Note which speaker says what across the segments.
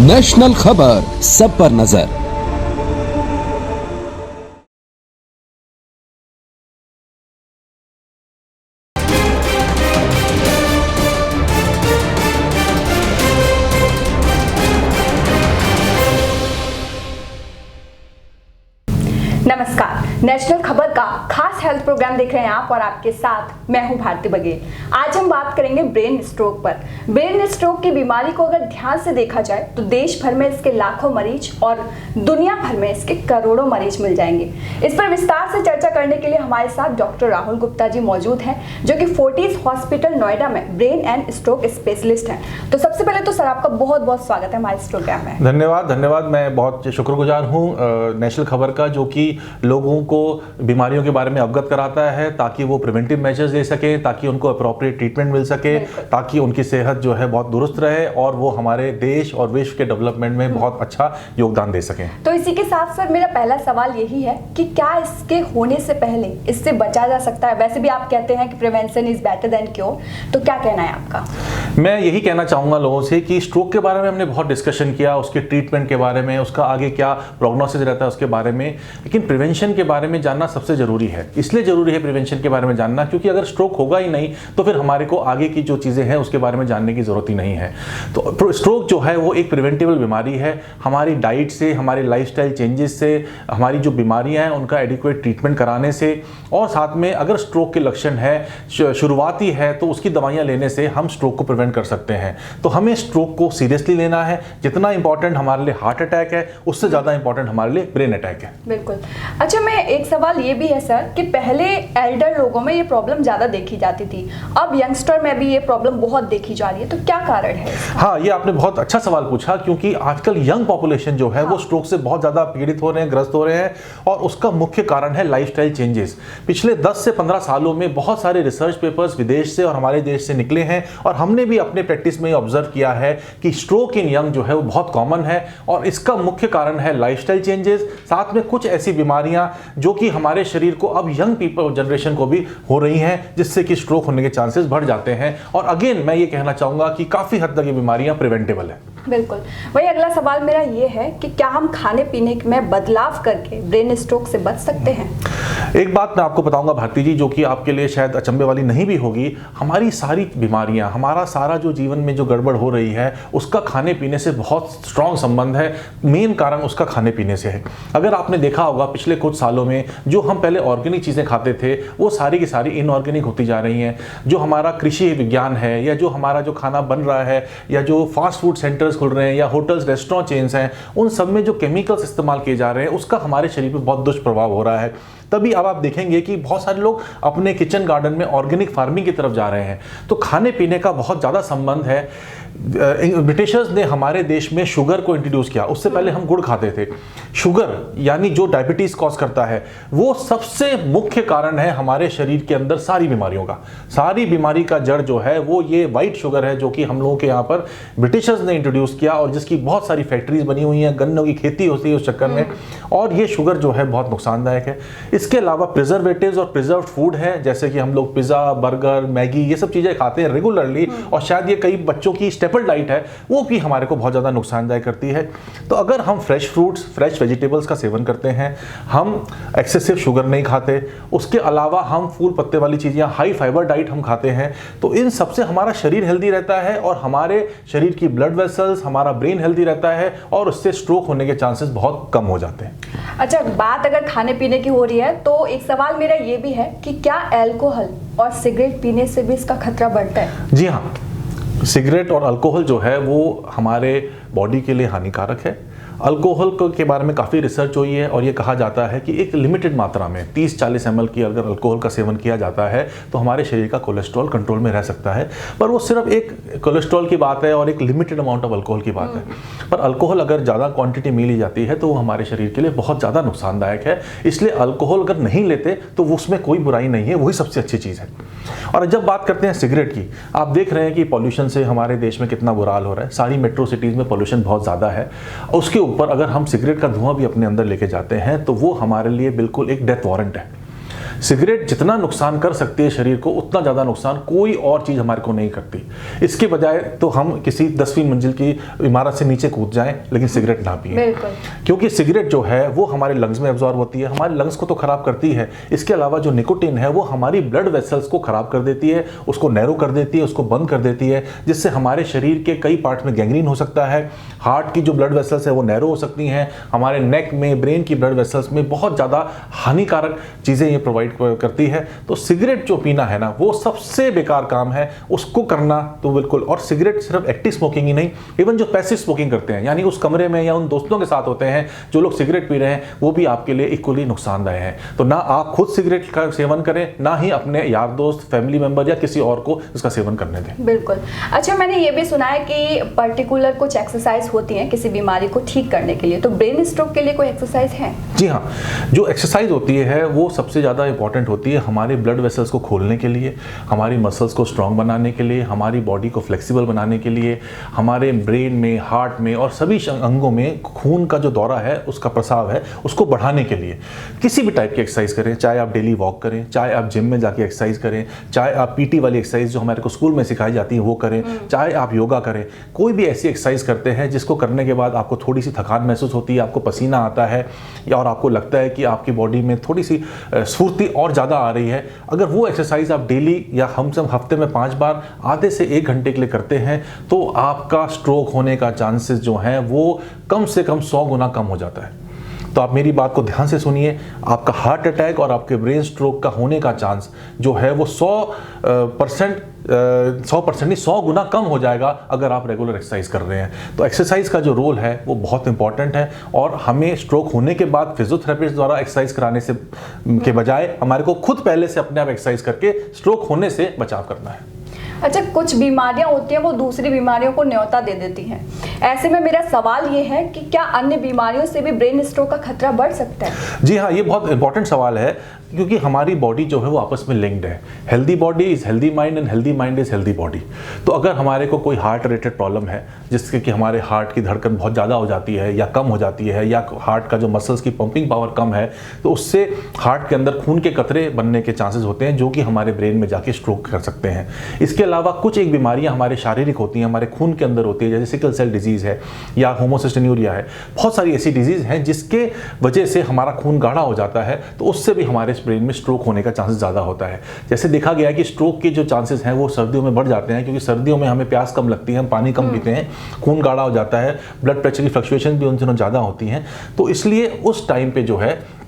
Speaker 1: National खबर, सब पर नजर।
Speaker 2: नमस्कार, नेशनल खबर का खास हेल्थ प्रोग्राम देख रहे हैं आप और आपके साथ मैं हूं भारती बघेल। आज हम बात करेंगे ब्रेन स्ट्रोक पर। ब्रेन स्ट्रोक की बीमारी को अगर ध्यान से देखा जाए तो देश भर में इसके लाखों मरीज और दुनिया भर में इसके करोड़ों मरीज मिल जाएंगे। इस पर विस्तार से चर्चा करने के लिए हमारे साथ डॉक्टर राहुल गुप्ता जी मौजूद हैं, जो कि फोर्टिस हॉस्पिटल नोएडा में ब्रेन एंड स्ट्रोक स्पेशलिस्ट हैं। तो सबसे पहले तो सर आपका बहुत बहुत स्वागत है हमारे इस प्रोग्राम में।
Speaker 3: धन्यवाद। मैं बहुत शुक्रगुजार हूँ नेशनल खबर का, जो कि लोगों को बीमारियों के बारे में अवगत कराता है ताकि वो प्रिवेंटिव मेजर्स ले सके, ताकि उनको अप्रोप्रिएट ट्रीटमेंट मिल सके, ताकि उनकी सेहत जो है बहुत दुरुस्त रहे और वो हमारे देश और विश्व के डेवलपमेंट में बहुत अच्छा योगदान दे सकें।
Speaker 2: तो इसी के साथ सर मेरा पहला सवाल यही है कि क्या इसके होने से पहले इससे बचा जा सकता है? वैसे भी आप कहते हैं कि prevention is better than cure, तो क्या कहना है आपका?
Speaker 3: मैं यही कहना चाहूँगा लोगों से कि स्ट्रोक के बारे में हमने बहुत डिस्कशन किया, उसके ट्रीटमेंट के बारे में, उसका आगे क्या प्रोग्नोसिस रहता है उसके बारे में, लेकिन प्रिवेंशन के बारे में जानना सबसे जरूरी है। इसलिए जरूरी है प्रिवेंशन के बारे में जानना क्योंकि अगर स्ट्रोक होगा ही नहीं तो फिर हमारे को आगे की जो चीज़ें हैं उसके बारे में जानने की ज़रूरत ही नहीं है। तो स्ट्रोक जो है वो एक प्रिवेंटेबल बीमारी है। हमारी डाइट से, हमारे लाइफस्टाइल चेंजेस से, हमारी जो बीमारियां हैं उनका एडिक्वेट ट्रीटमेंट कराने से, और साथ में अगर स्ट्रोक के लक्षण है, शुरुआती है, तो उसकी दवाइयाँ लेने से हम स्ट्रोक को प्रिवेंट कर सकते हैं। तो हमें स्ट्रोक को सीरियसली लेना है। जितना इंपॉर्टेंट हमारे लिए हार्ट अटैक है, उससे ज़्यादा इंपॉर्टेंट हमारे लिए ब्रेन अटैक है।
Speaker 2: बिल्कुल। अच्छा, मैं एक सवाल ये भी है सर कि पहले एल्डर लोगों में ये प्रॉब्लम ज्यादा देखी जाती थी, अब यंगस्टर में भी ये प्रॉब्लम बहुत देखी जा रही है, तो क्या कारण है?
Speaker 3: हाँ, ये आपने बहुत अच्छा सवाल पूछा क्योंकि आजकल यंग पॉपुलेशन जो है वो स्ट्रोक से बहुत ज्यादा पीड़ित हो रहे हैं, ग्रस्त हो रहे हैं, और उसका मुख्य कारण है लाइफस्टाइल चेंजेस। पिछले 10 से 15 सालों में बहुत सारे रिसर्च पेपर्स विदेश से और हमारे देश से निकले हैं और हमने भी अपने प्रैक्टिस में ऑब्जर्व किया है कि स्ट्रोक इन यंग जो है वो बहुत कॉमन है, और इसका मुख्य कारण है लाइफस्टाइल चेंजेस, साथ में कुछ ऐसी बीमारियां जो कि हमारे शरीर को अब यंग पीपल जनरेशन को भी हो रही हैं, जिससे कि स्ट्रोक होने के चांसेस बढ़ जाते हैं। और अगेन मैं ये कहना चाहूंगा कि काफी हद तक ये बीमारियां प्रिवेंटेबल है।
Speaker 2: बिल्कुल। वही अगला सवाल मेरा ये है कि क्या हम खाने पीने में बदलाव करके ब्रेन स्ट्रोक से बच सकते हैं?
Speaker 3: एक बात मैं आपको बताऊंगा भारती जी, जो कि आपके लिए शायद अचंभे वाली नहीं भी होगी। हमारी सारी बीमारियां, हमारा सारा जो जीवन में जो गड़बड़ हो रही है, उसका खाने पीने से बहुत स्ट्रॉन्ग संबंध है। मेन कारण उसका खाने पीने से है। अगर आपने देखा होगा पिछले कुछ सालों में जो हम पहले ऑर्गेनिक चीज़ें खाते थे वो सारी की सारी इनऑर्गेनिक होती जा रही हैं। जो हमारा कृषि विज्ञान है, या जो हमारा जो खाना बन रहा है, या जो फास्ट फूड सेंटर्स खुल रहे हैं, या होटल्स रेस्टोरेंट चेन्स हैं, उन सब में जो केमिकल्स इस्तेमाल किए जा रहे हैं उसका हमारे शरीर पर बहुत दुष्प्रभाव हो रहा है। तभी अब आप देखेंगे कि बहुत सारे लोग अपने किचन गार्डन में ऑर्गेनिक फार्मिंग की तरफ जा रहे हैं। तो खाने पीने का बहुत ज़्यादा संबंध है। ब्रिटिशर्स ने हमारे देश में शुगर को इंट्रोड्यूस किया, उससे पहले हम गुड़ खाते थे। शुगर यानी जो डायबिटीज कॉज करता है, वो सबसे मुख्य कारण है हमारे शरीर के अंदर सारी बीमारियों का। सारी बीमारी का जड़ जो है वो ये वाइट शुगर है, जो कि हम लोगों के यहाँ पर ब्रिटिशर्स ने इंट्रोड्यूस किया, और जिसकी बहुत सारी फैक्ट्रीज बनी हुई हैं, गन्नों की खेती होती है उस चक्कर में, और ये शुगर जो है बहुत नुकसानदायक है। इसके अलावा प्रिजर्वेटिव्स और प्रिजर्व्ड फूड है, जैसे कि हम लोग पिज़्ज़ा, बर्गर, मैगी, ये सब चीज़ें खाते हैं रेगुलरली, और शायद ये कई बच्चों की स्टेपल डाइट है, वो भी हमारे को बहुत ज़्यादा नुकसानदायक करती है। तो अगर हम फ्रेश फ्रूट्स, फ्रेश वेजिटेबल्स का सेवन करते हैं, हम एक्सेसिव शुगर नहीं खाते, उसके अलावा हम फूल पत्ते वाली चीज़ें, हाई फाइबर डाइट हम खाते हैं, तो इन सबसे हमारा शरीर हेल्दी रहता है और हमारे शरीर की ब्लड वेसल्स, हमारा ब्रेन हेल्दी रहता है, और उससे स्ट्रोक होने के चांसेस बहुत कम हो जाते हैं।
Speaker 2: अच्छा, बात अगर खाने पीने की हो रही है तो एक सवाल मेरा ये भी है कि क्या अल्कोहल और सिगरेट पीने से भी इसका खतरा बढ़ता है?
Speaker 3: जी हाँ, सिगरेट और अल्कोहल जो है वो हमारे बॉडी के लिए हानिकारक है। अल्कोहल के बारे में काफ़ी रिसर्च हुई है और ये कहा जाता है कि एक लिमिटेड मात्रा में 30-40 ml की अगर अल्कोहल का सेवन किया जाता है तो हमारे शरीर का कोलेस्ट्रॉल कंट्रोल में रह सकता है। पर वो सिर्फ एक कोलेस्ट्रॉल की बात है और एक लिमिटेड अमाउंट ऑफ अल्कोहल की बात है। पर अल्कोहल अगर ज़्यादा क्वांटिटी में ली जाती है तो वो हमारे शरीर के लिए बहुत ज़्यादा नुकसानदायक है। इसलिए अल्कोहल अगर नहीं लेते तो उसमें कोई बुराई नहीं है, वही सबसे अच्छी चीज़ है। और जब बात करते हैं सिगरेट की, आप देख रहे हैं कि पॉल्यूशन से हमारे देश में कितना बुरा हाल हो रहा है। सारी मेट्रो सिटीज़ में पॉल्यूशन बहुत ज़्यादा है। उसके ऊपर अगर हम सिगरेट का धुआं भी अपने अंदर लेके जाते हैं तो वो हमारे लिए बिल्कुल एक डेथ वारंट है। सिगरेट जितना नुकसान कर सकती है शरीर को, उतना ज़्यादा नुकसान कोई और चीज़ हमारे को नहीं करती। इसके बजाय तो हम किसी 10वीं मंजिल की इमारत से नीचे कूद जाएं लेकिन सिगरेट ना पिएं, क्योंकि सिगरेट जो है वो हमारे लंग्स में एब्जॉर्ब होती है, हमारे लंग्स को तो खराब करती है। इसके अलावा जो निकोटिन है वो हमारी ब्लड वेसल्स को खराब कर देती है, उसको नैरो कर देती है, उसको बंद कर देती है, जिससे हमारे शरीर के कई पार्ट में गैंग्रीन हो सकता है। हार्ट की जो ब्लड वेसल्स है वो नैरो हो सकती हैं, हमारे नेक में, ब्रेन की ब्लड वेसल्स में बहुत ज़्यादा हानिकारक चीज़ें ये प्रोवाइड करती है। तो सिगरेट जो पीना है ना वो सबसे बेकार काम है, उसको करना तो बिल्कुल। और सिगरेट सिर्फ एक्टिव स्मोकिंग ही नहीं, इवन जो पैसिव स्मोकिंग करते हैं, यानी उस कमरे में या उन दोस्तों के साथ होते हैं जो लोग सिगरेट पी रहे हैं, वो भी आपके लिए इक्वली नुकसानदायक है। तो ना आप खुद सिगरेट का सेवन करें, ना ही अपने यार दोस्त, फैमिली मेंबर या किसी और को इसका सेवन करने दें।
Speaker 2: बिल्कुल। अच्छा, मैंने ये भी सुना है कि पर्टिकुलर कुछ एक्सरसाइज होती हैं किसी बीमारी को ठीक करने के लिए, तो ब्रेन स्ट्रोक के लिए कोई एक्सरसाइज है?
Speaker 3: जी हाँ, जो एक्सरसाइज होती है वो सबसे ज़्यादा इंपॉर्टेंट होती है हमारे ब्लड वेसल्स को खोलने के लिए, हमारी मसल्स को स्ट्रांग बनाने के लिए, हमारी बॉडी को फ्लेक्सिबल बनाने के लिए, हमारे ब्रेन में, हार्ट में और सभी अंगों में खून का जो दौरा है, उसका प्रसाव है, उसको बढ़ाने के लिए किसी भी टाइप की एक्सरसाइज करें। चाहे आप डेली वॉक करें, चाहे आप जिम में जाके एक्सरसाइज करें, चाहे आप पीटी वाली एक्सरसाइज जो हमारे को स्कूल में सिखाई जाती है वो करें, चाहे आप योगा करें, कोई भी ऐसी एक्सरसाइज करते हैं जिसको करने के बाद आपको थोड़ी सी थकान महसूस होती है, आपको पसीना आता है और आपको लगता है कि आपकी बॉडी में थोड़ी सी स्फूर्ति और ज़्यादा आ रही है, अगर वो एक्सरसाइज आप डेली या हम सब हफ्ते में 5 बार आधे से 1 घंटे के लिए करते हैं तो आपका स्ट्रोक होने का चांसेस जो है वो कम से कम 100 गुना कम हो जाता है। तो आप मेरी बात को ध्यान से सुनिए, आपका हार्ट अटैक और आपके ब्रेन स्ट्रोक का होने का चांस जो है वो 100% नहीं 100 गुना कम हो जाएगा अगर आप रेगुलर एक्सरसाइज कर रहे हैं। तो एक्सरसाइज का जो रोल है वो बहुत इंपॉर्टेंट है और हमें स्ट्रोक होने के बाद फिजियोथेरेपिस्ट द्वारा एक्सरसाइज कराने से के बजाय हमारे को खुद पहले से अपने आप एक्सरसाइज करके स्ट्रोक होने से बचाव करना है।
Speaker 2: अच्छा, कुछ बीमारियां होती हैं वो दूसरी बीमारियों को न्योता दे देती हैं, ऐसे में मेरा सवाल ये है कि क्या अन्य बीमारियों से भी ब्रेन स्ट्रोक का खतरा बढ़ सकता है?
Speaker 3: जी हाँ, ये बहुत इंपॉर्टेंट सवाल है क्योंकि हमारी बॉडी जो है वो आपस में लिंक्ड है। Healthy body is healthy mind and healthy mind is healthy body. तो अगर हमारे को कोई हार्ट रिलेटेड प्रॉब्लम है जिससे कि हमारे हार्ट की धड़कन बहुत ज़्यादा हो जाती है या कम हो जाती है या हार्ट का जो मसल्स की पंपिंग पावर कम है, तो उससे हार्ट के अंदर खून के कतरे बनने के चांसेस होते हैं जो कि हमारे ब्रेन में जाके स्ट्रोक कर सकते हैं। इसके अलावा कुछ एक बीमारियां हमारे शारीरिक होती हैं, हमारे खून के अंदर होती है, जैसे सिकल सेल डिजीज़ है या होमोसिस्टेन्यूरिया है। बहुत सारी ऐसी डिजीज़ हैं जिसके वजह से हमारा खून गाढ़ा हो जाता है, तो उससे भी हमारे ब्रेन में स्ट्रोक होने का चांसेस ज़्यादा होता है। जैसे देखा गया है कि स्ट्रोक के जो चांसेस हैं वो सर्दियों में बढ़ जाते हैं क्योंकि सर्दियों में हमें प्यास कम लगती है, हम पानी कम पीते हैं, खून गाढ़ा हो जाता है, ब्लड प्रेशर की फ्लक्चुएशन भी उन दिनों ज़्यादा होती हैं। तो इसलिए उस टाइम पे जो है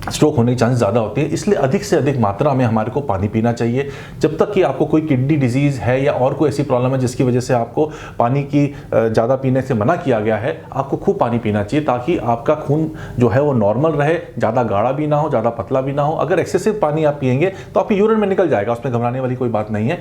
Speaker 3: स्ट्रोक होने के चांस ज़्यादा होते हैं। इसलिए अधिक से अधिक मात्रा में हमारे को पानी पीना चाहिए। जब तक कि आपको कोई किडनी डिजीज़ है या और कोई ऐसी प्रॉब्लम है जिसकी वजह से आपको पानी की ज़्यादा पीने से मना किया गया है, आपको खूब पानी पीना चाहिए ताकि आपका खून जो है वो नॉर्मल रहे, ज़्यादा गाढ़ा भी ना हो, ज़्यादा पतला भी ना हो। अगर एक्सेसिव पानी आप पिएंगे तो आपकी यूरिन में निकल जाएगा, उसमें घबराने वाली कोई बात नहीं है।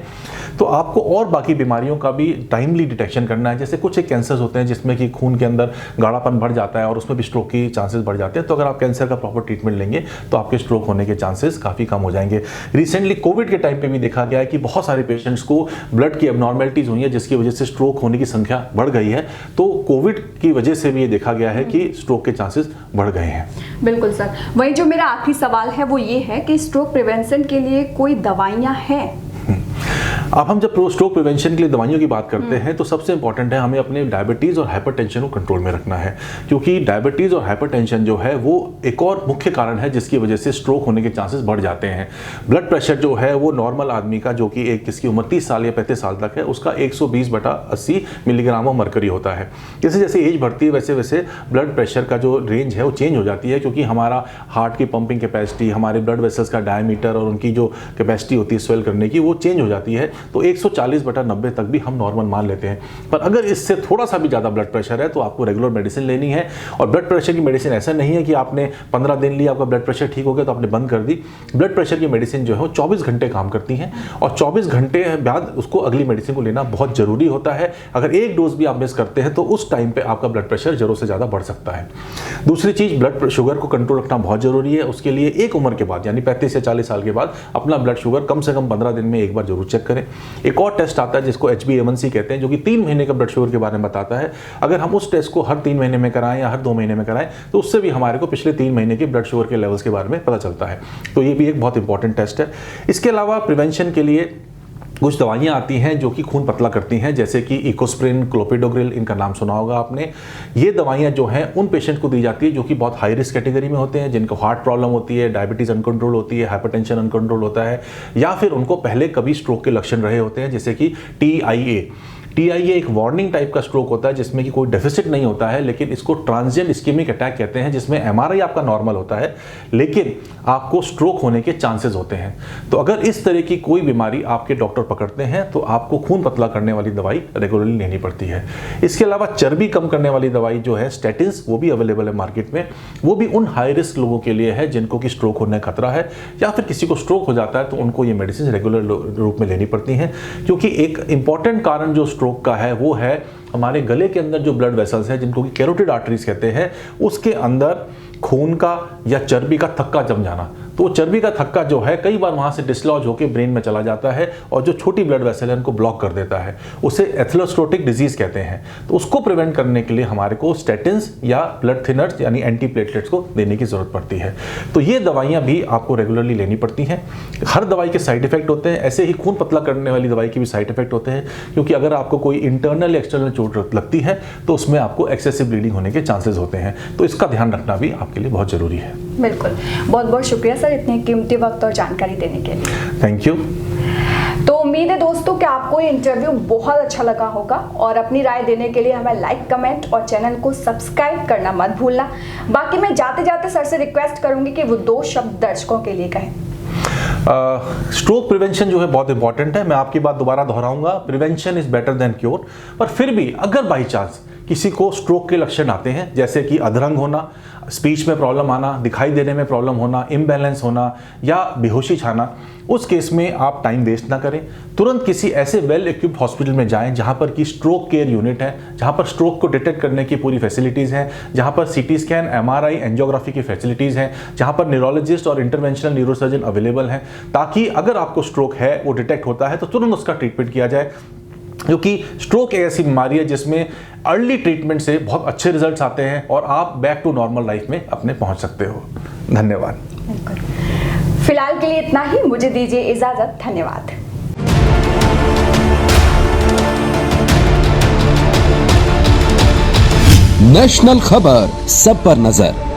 Speaker 3: तो आपको और बाकी बीमारियों का भी टाइमली डिटेक्शन करना है। जैसे कुछ एक कैंसर्स होते हैं जिसमें कि खून के अंदर गाढ़ापन बढ़ जाता है और उसमें भी स्ट्रोक की चांसेस बढ़ जाते हैं। तो अगर आप कैंसर का प्रॉपर ट्रीटमेंट लेंगे तो आपके स्ट्रोक होने के चांसेस काफ़ी कम हो जाएंगे। रिसेंटली कोविड के टाइम पे भी देखा गया है कि बहुत सारे पेशेंट्स को ब्लड की एबनॉर्मेलिटीज़ हुई है जिसकी वजह से स्ट्रोक होने की संख्या बढ़ गई है। तो कोविड की वजह से भी ये देखा गया है कि स्ट्रोक के चांसेस बढ़ गए हैं।
Speaker 2: बिल्कुल सर। वही जो मेरा आखिरी सवाल है वो ये है कि स्ट्रोक प्रिवेंशन के लिए कोई दवाइयाँ हैं?
Speaker 3: अब हम जब स्ट्रोक प्रिवेंशन के लिए दवाइयों की बात करते हैं तो सबसे इंपॉर्टेंट है हमें अपने डायबिटीज़ और हाइपरटेंशन को कंट्रोल में रखना है, क्योंकि डायबिटीज़ और हाइपरटेंशन जो है वो एक और मुख्य कारण है जिसकी वजह से स्ट्रोक होने के चांसेस बढ़ जाते हैं। ब्लड प्रेशर जो है वो नॉर्मल आदमी का, जो कि एक जिसकी उम्र 30 साल या 35 साल तक है, उसका 120/80 मिलीग्राम ऑफ मरकरी होता है। जैसे जैसे एज बढ़ती है वैसे वैसे ब्लड प्रेशर का जो रेंज है वो चेंज हो जाती है, क्योंकि हमारा हार्ट की पंपिंग कैपेसिटी, हमारे ब्लड वेसल्स का डायमीटर और उनकी जो कैपेसिटी होती है स्वेल करने की, वो चेंज हो जाती है। तो 140/90 तक भी हम नॉर्मल मान लेते हैं। पर अगर इससे थोड़ा सा भी ज़्यादा ब्लड प्रेशर है तो आपको रेगुलर मेडिसिन लेनी है। और ब्लड प्रेशर की मेडिसिन ऐसा नहीं है कि आपने 15 दिन लिया, आपका ब्लड प्रेशर ठीक हो गया तो आपने बंद कर दी। ब्लड प्रेशर की मेडिसिन जो है वो 24 घंटे काम करती हैं और 24 घंटे बाद उसको अगली मेडिसिन को लेना बहुत ज़रूरी होता है। अगर एक डोज भी आप मिस करते हैं तो उस टाइम पर आपका ब्लड प्रेशर ज़रूर से ज़्यादा बढ़ सकता है। दूसरी चीज़, ब्लड शुगर को कंट्रोल रखना बहुत ज़रूरी है। उसके लिए एक उम्र के बाद यानी 35 या 40 साल के बाद अपना ब्लड शुगर कम से कम 15 दिन में एक बार जरूर चेक करें। एक और टेस्ट आता है जिसको HbA1c कहते हैं, जो कि 3 महीने का ब्लड शुगर के बारे में बताता है। अगर हम उस टेस्ट को हर 3 महीने में कराएं या हर 2 महीने में कराएं तो उससे भी हमारे को पिछले 3 महीने के ब्लड शुगर के लेवल्स के बारे में पता चलता है। तो ये भी एक बहुत इंपॉर्टेंट टेस्ट है। इसके अलावा प्रिवेंशन के लिए कुछ दवाइयाँ आती हैं जो कि खून पतला करती हैं, जैसे कि इकोस्प्रिन, क्लोपिडोग्रिल, इनका नाम सुना होगा आपने। ये दवाइयाँ जो हैं उन पेशेंट को दी जाती है जो कि बहुत हाई रिस्क कैटेगरी में होते हैं, जिनको हार्ट प्रॉब्लम होती है, डायबिटीज़ अनकंट्रोल होती है, हाइपरटेंशन अनकंट्रोल होता है, या फिर उनको पहले कभी स्ट्रोक के लक्षण रहे होते हैं, जैसे कि TIA एक वार्निंग टाइप का स्ट्रोक होता है जिसमें कि कोई डेफिसिट नहीं होता है, लेकिन इसको ट्रांजिएंट इस्केमिक अटैक कहते हैं, जिसमें MRI आपका नॉर्मल होता है लेकिन आपको स्ट्रोक होने के चांसेस होते हैं। तो अगर इस तरह की कोई बीमारी आपके डॉक्टर पकड़ते हैं तो आपको खून पतला करने वाली दवाई रेगुलरली लेनी पड़ती है। इसके अलावा चर्बी कम करने वाली दवाई जो है स्टैटिन्स, वो भी अवेलेबल है मार्केट में। वो भी उन हाई रिस्क लोगों के लिए है जिनको कि स्ट्रोक होने का खतरा है, या फिर किसी को स्ट्रोक हो जाता है तो उनको ये मेडिसिन रेगुलर रूप में लेनी पड़ती हैं, क्योंकि एक इंपॉर्टेंट कारण जो स्ट्रोक का है वो है हमारे गले के अंदर जो ब्लड वेसल्स हैं, जिनको कि कैरोटिड आर्टरीज कहते हैं, उसके अंदर खून का या चर्बी का थक्का जम जाना। तो वो चर्बी का थक्का जो है कई बार वहाँ से डिसलॉज होकर ब्रेन में चला जाता है और जो छोटी ब्लड वेसल है उनको ब्लॉक कर देता है। उसे एथेरोस्क्लेरोटिक डिजीज कहते हैं। तो उसको प्रिवेंट करने के लिए हमारे को स्टैटिन्स या ब्लड थिनर्स यानी एंटीप्लेटलेट्स को देने की जरूरत पड़ती है। तो ये दवाइयाँ भी आपको रेगुलरली लेनी पड़ती हैं। हर दवाई के साइड इफेक्ट होते हैं, ऐसे ही खून पतला करने वाली दवाई के भी साइड इफेक्ट होते हैं, क्योंकि अगर आपको कोई इंटरनल या एक्सटर्नल चोट लगती है तो उसमें आपको एक्सेसिव ब्लीडिंग होने के चांसेस होते हैं। तो इसका ध्यान रखना भी आपके लिए बहुत जरूरी है।
Speaker 2: बिल्कुल, बहुत बहुत शुक्रिया सर इतने कीमती वक्त और जानकारी देने के लिए।
Speaker 3: Thank you.
Speaker 2: तो उम्मीद है दोस्तों कि आपको ये इंटरव्यू बहुत अच्छा लगा होगा, और अपनी राय देने के लिए हमें लाइक, कमेंट और चैनल को सब्सक्राइब करना मत भूलना। बाकी मैं जाते जाते सर से रिक्वेस्ट करूंगी कि वो 2 शब्द दर्शकों के लिए कहें।
Speaker 3: स्ट्रोक प्रिवेंशन जो है बहुत इंपॉर्टेंट है। मैं आपकी बात दोबारा दोहराऊंगा, prevention is better than cure. पर फिर भी अगर बाई चांस किसी को स्ट्रोक के लक्षण आते हैं, जैसे कि अधरंग होना, स्पीच में प्रॉब्लम आना, दिखाई देने में प्रॉब्लम होना, इम्बैलेंस होना या बेहोशी छाना, उस केस में आप टाइम वेस्ट ना करें। तुरंत किसी ऐसे वेल इक्विप्ड हॉस्पिटल में जाएं जहां पर कि स्ट्रोक केयर यूनिट है, जहां पर स्ट्रोक को डिटेक्ट करने की पूरी फैसिलिटीज़ हैं, जहां पर CT स्कैन, MRI, एंजियोग्राफी की फैसिलिटीज़ हैं, जहां पर न्यूरोलॉजिस्ट और इंटरवेंशनल न्यूरोसर्जन अवेलेबल हैं, ताकि अगर आपको स्ट्रोक है, वो डिटेक्ट होता है तो तुरंत उसका ट्रीटमेंट किया जाए। क्योंकि स्ट्रोक एक ऐसी बीमारी है जिसमें अर्ली ट्रीटमेंट से बहुत अच्छे रिजल्ट्स आते हैं और आप बैक टू नॉर्मल लाइफ में अपने पहुंच सकते हो। धन्यवाद।
Speaker 2: फिलहाल के लिए इतना ही, मुझे दीजिए इजाजत। धन्यवाद।
Speaker 1: नेशनल खबर, सब पर नजर।